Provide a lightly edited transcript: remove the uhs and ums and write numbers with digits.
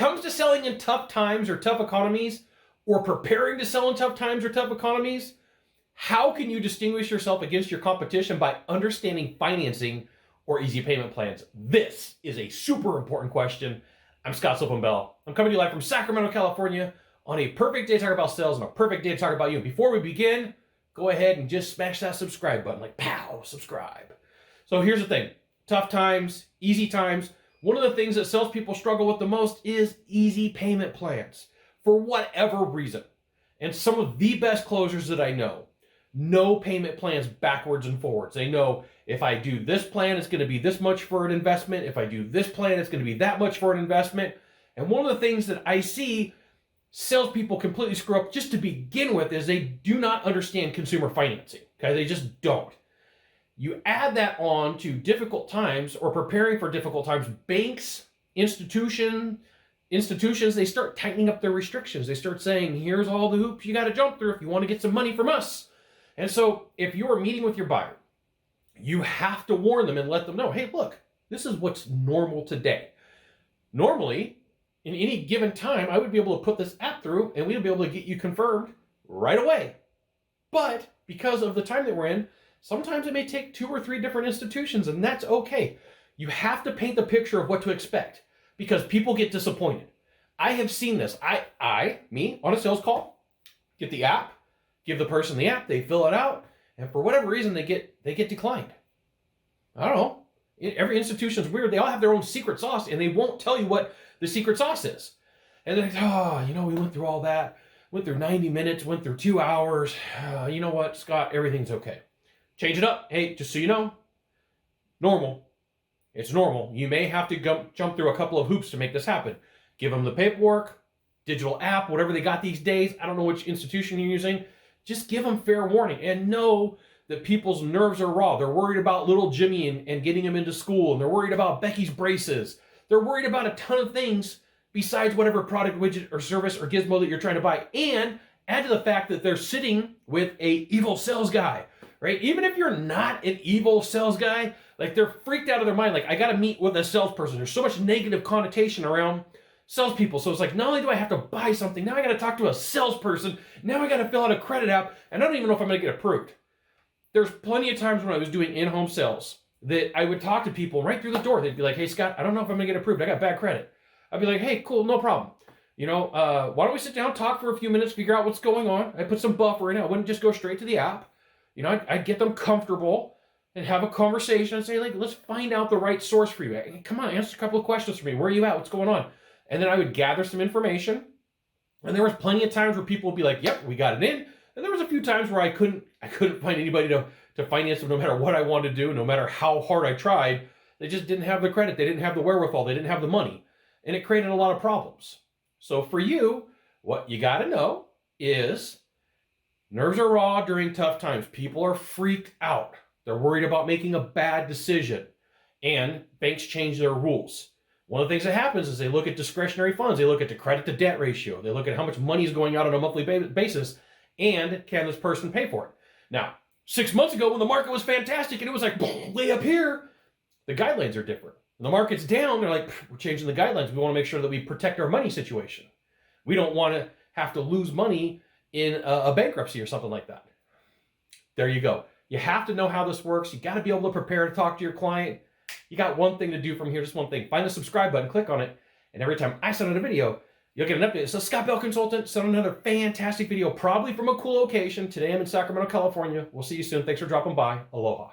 comes to selling in tough times or tough economies, or preparing to sell in tough times or tough economies, how can you distinguish yourself against your competition by understanding financing or easy payment plans? This is a super important question. I'm Sylvan Bell. I'm coming to you live from Sacramento, California on a perfect day to talk about sales and a perfect day to talk about you. Before we begin, go ahead and just smash that subscribe button, like pow, subscribe. So here's the thing, tough times, easy times. One of the things that salespeople struggle with the most is easy payment plans for whatever reason. And some of the best closers that I know payment plans backwards and forwards. They know if I do this plan, it's going to be this much for an investment. If I do this plan, it's going to be that much for an investment. And one of the things that I see salespeople completely screw up just to begin with is they do not understand consumer financing. Okay, they just don't. You add that on to difficult times or preparing for difficult times. Banks, institutions, they start tightening up their restrictions. They start saying, here's all the hoops you got to jump through if you want to get some money from us. And so if you're meeting with your buyer, you have to warn them and let them know, hey, look, this is what's normal today. Normally, in any given time, I would be able to put this app through and we would be able to get you confirmed right away. But because of the time that we're in, sometimes it may take 2 or 3 different institutions, and that's okay. You have to paint the picture of what to expect because people get disappointed. I have seen this. Me, on a sales call, get the app, give the person the app, they fill it out, and for whatever reason, they get declined. I don't know. Every institution's weird. They all have their own secret sauce, and they won't tell you what the secret sauce is. And they're like, we went through all that, went through 90 minutes, went through 2 hours. You know what, Scott, everything's okay. Change it up. Hey, just so you know, normal. It's normal. You may have to jump through a couple of hoops to make this happen. Give them the paperwork, digital app, whatever they got these days. I don't know which institution you're using. Just give them fair warning and know that people's nerves are raw. They're worried about little Jimmy and getting him into school, and they're worried about Becky's braces. They're worried about a ton of things besides whatever product, widget, or service or gizmo that you're trying to buy. And add to the fact that they're sitting with a evil sales guy, right? Even if you're not an evil sales guy, like they're freaked out of their mind. Like, I got to meet with a salesperson. There's so much negative connotation around salespeople. So it's like, not only do I have to buy something, now I got to talk to a salesperson. Now I got to fill out a credit app, and I don't even know if I'm going to get approved. There's plenty of times when I was doing in-home sales that I would talk to people right through the door. They'd be like, hey, Scott, I don't know if I'm going to get approved. I got bad credit. I'd be like, hey, cool, no problem. Why don't we sit down, talk for a few minutes, figure out what's going on. I put some buffer in it. I wouldn't just go straight to the app. I'd get them comfortable and have a conversation and say, like, let's find out the right source for you. Hey, come on, answer a couple of questions for me. Where are you at? What's going on? And then I would gather some information. And there was plenty of times where people would be like, yep, we got it in. And there was a few times where I couldn't find anybody to finance them no matter what I wanted to do, no matter how hard I tried. They just didn't have the credit. They didn't have the wherewithal. They didn't have the money. And it created a lot of problems. So for you, what you got to know is nerves are raw during tough times. People are freaked out. They're worried about making a bad decision. And banks change their rules. One of the things that happens is they look at discretionary funds. They look at the credit to debt ratio. They look at how much money is going out on a monthly basis. And can this person pay for it? Now, 6 months ago when the market was fantastic and it was like way up here, the guidelines are different. When the market's down, they're like, we're changing the guidelines. We want to make sure that we protect our money situation. We don't want to have to lose money in a bankruptcy or something like that. There you go. You have to know how this works. You got to be able to prepare to talk to your client. You got one thing to do from here, just one thing. Find the subscribe button, click on it, and every time I send out a video, you'll get an update. So Scott Bell Consultant sent another fantastic video, probably from a cool location. Today I'm in Sacramento, California. We'll see you soon. Thanks for dropping by. Aloha.